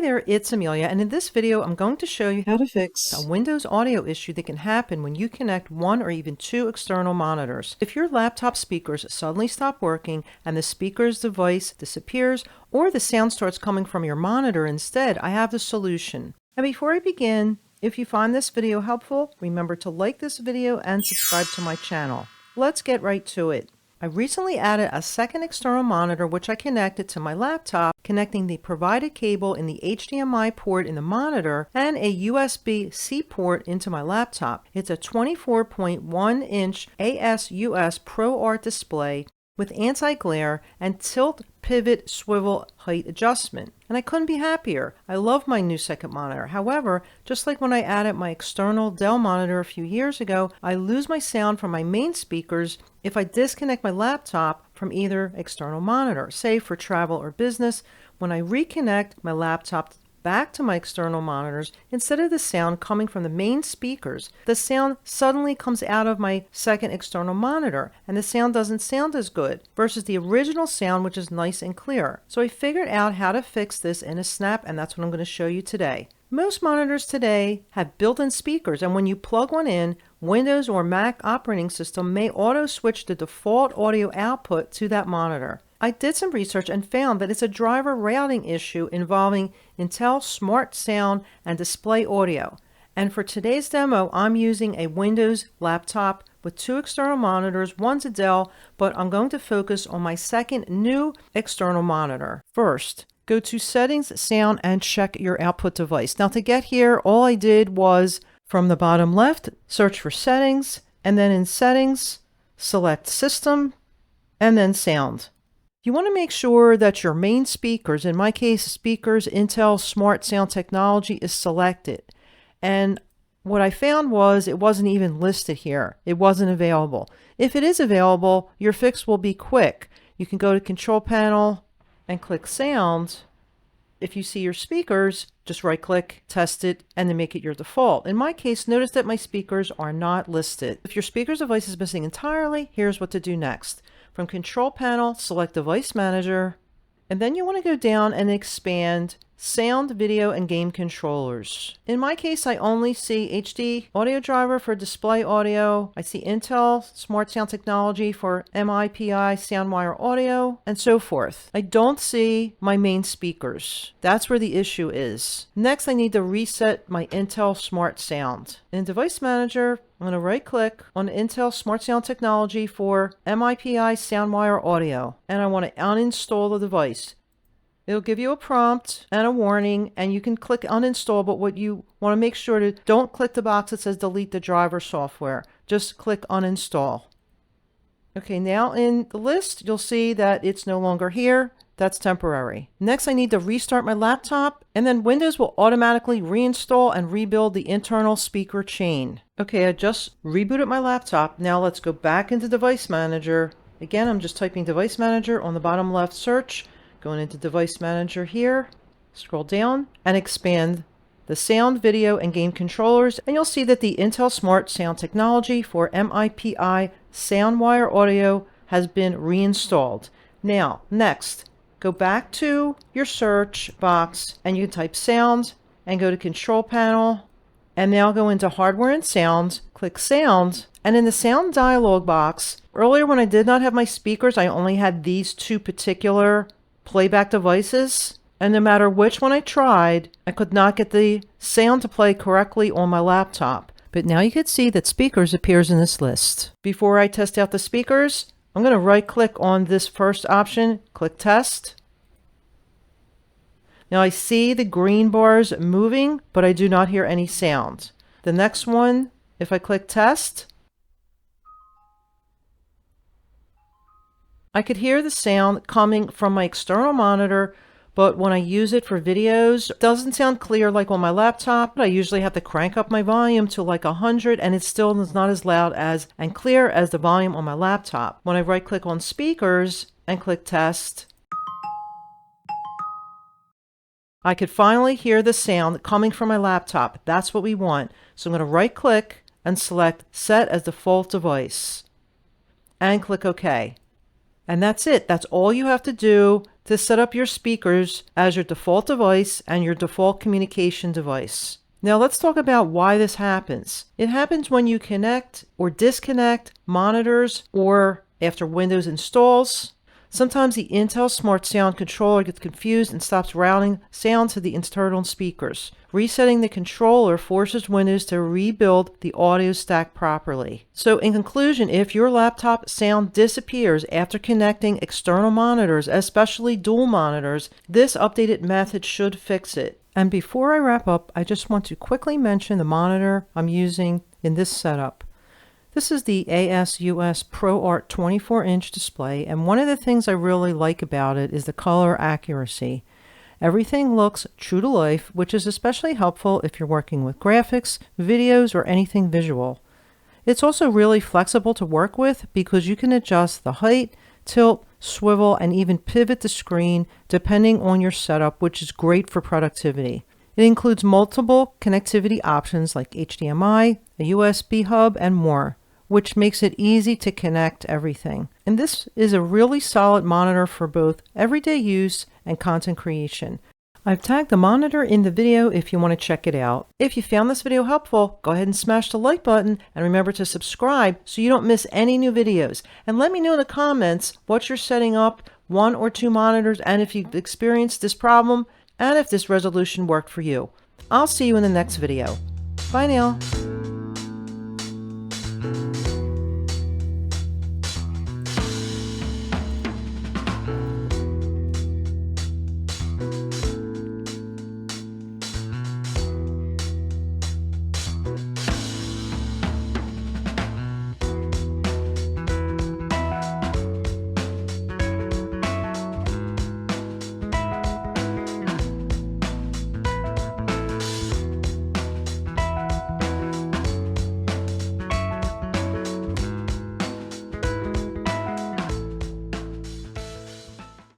there, it's Amelia, and in this video I'm going to show you how to fix a Windows audio issue that can happen when you connect one or even two external monitors. If your laptop speakers suddenly stop working and the speaker's device disappears, or the sound starts coming from your monitor instead, I have the solution. And before I begin, if you find this video helpful, remember to like this video and subscribe to my channel. Let's get right to it. I recently added a second external monitor which I connected to my laptop, connecting the provided cable in the HDMI port in the monitor and a USB-C port into my laptop. It's a 24.1-inch ASUS ProArt display with anti-glare and tilt pivot swivel height adjustment. And I couldn't be happier. I love my new second monitor. However, just like when I added my external Dell monitor a few years ago, I lose my sound from my main speakers if I disconnect my laptop from either external monitor. Say for travel or business, when I reconnect my laptop back to my external monitors, instead of the sound coming from the main speakers, the sound suddenly comes out of my second external monitor, and the sound doesn't sound as good versus the original sound, which is nice and clear. So I figured out how to fix this in a snap, and that's what I'm going to show you today. Most monitors today have built-in speakers, and when you plug one in, Windows or Mac operating system may auto-switch the default audio output to that monitor. I did some research and found that it's a driver routing issue involving Intel Smart Sound and Display Audio. And for today's demo, I'm using a Windows laptop with two external monitors. One's a Dell, but I'm going to focus on my second new external monitor. First, go to Settings, Sound, and check your output device. Now to get here, all I did was from the bottom left, search for Settings, and then in Settings, select System, and then Sound. You want to make sure that your main speakers, in my case speakers, Intel Smart Sound Technology, is selected. And what I found was it wasn't even listed here. It wasn't available. If it is available, your fix will be quick. You can go to Control Panel and click Sound. If you see your speakers, just right click, test it, and then make it your default. In my case, notice that my speakers are not listed. If your speaker's device is missing entirely, here's what to do next. From Control Panel, select Device Manager, and then you want to go down and expand Sound, Video, and Game Controllers. In my case, I only see HD audio driver for display audio. I see Intel Smart Sound Technology for MIPI SoundWire audio, and so forth. I don't see my main speakers. That's where the issue is. Next, I need to reset my Intel Smart Sound. In Device Manager, I'm going to right-click on Intel Smart Sound Technology for MIPI SoundWire audio, and I want to uninstall the device. It'll give you a prompt and a warning, and you can click uninstall, but what you want to make sure to don't click the box that says delete the driver software. Just click uninstall. Okay, now in the list, you'll see that it's no longer here. That's temporary. Next, I need to restart my laptop, and then Windows will automatically reinstall and rebuild the internal speaker chain. Okay, I just rebooted my laptop. Now let's go back into Device Manager. Again, I'm just typing Device Manager on the bottom left search. Going into Device Manager here, scroll down and expand the Sound, Video, and Game Controllers, and you'll see that the Intel Smart Sound Technology for MIPI SoundWire audio has been reinstalled. Now, next, go back to your search box and you can type Sound and go to Control Panel, and now go into Hardware and Sound, click Sound, and in the Sound dialog box, earlier when I did not have my speakers, I only had these two particular playback devices, and no matter which one I tried, I could not get the sound to play correctly on my laptop. But now you can see that speakers appears in this list. Before I test out the speakers, I'm going to right click on this first option, click Test. Now I see the green bars moving, but I do not hear any sound. The next one, if I click Test, I could hear the sound coming from my external monitor, but when I use it for videos, it doesn't sound clear like on my laptop. I usually have to crank up my volume to like 100, and it still is not as loud as and clear as the volume on my laptop. When I right click on speakers and click Test, I could finally hear the sound coming from my laptop. That's what we want. So I'm going to right click and select Set as Default Device and click OK. And that's it. That's all you have to do to set up your speakers as your default device and your default communication device. Now let's talk about why this happens. It happens when you connect or disconnect monitors or after Windows installs. Sometimes the Intel Smart Sound Controller gets confused and stops routing sound to the internal speakers. Resetting the controller forces Windows to rebuild the audio stack properly. So in conclusion, if your laptop sound disappears after connecting external monitors, especially dual monitors, this updated method should fix it. And before I wrap up, I just want to quickly mention the monitor I'm using in this setup. This is the ASUS ProArt 24-inch display, and one of the things I really like about it is the color accuracy. Everything looks true to life, which is especially helpful if you're working with graphics, videos, or anything visual. It's also really flexible to work with because you can adjust the height, tilt, swivel, and even pivot the screen depending on your setup, which is great for productivity. It includes multiple connectivity options like HDMI, a USB hub, and more, which makes it easy to connect everything. And this is a really solid monitor for both everyday use and content creation. I've tagged the monitor in the video if you want to check it out. If you found this video helpful, go ahead and smash the like button and remember to subscribe so you don't miss any new videos. And let me know in the comments what you're setting up, 1 or 2 monitors, and if you've experienced this problem and if this resolution worked for you. I'll see you in the next video. Bye now.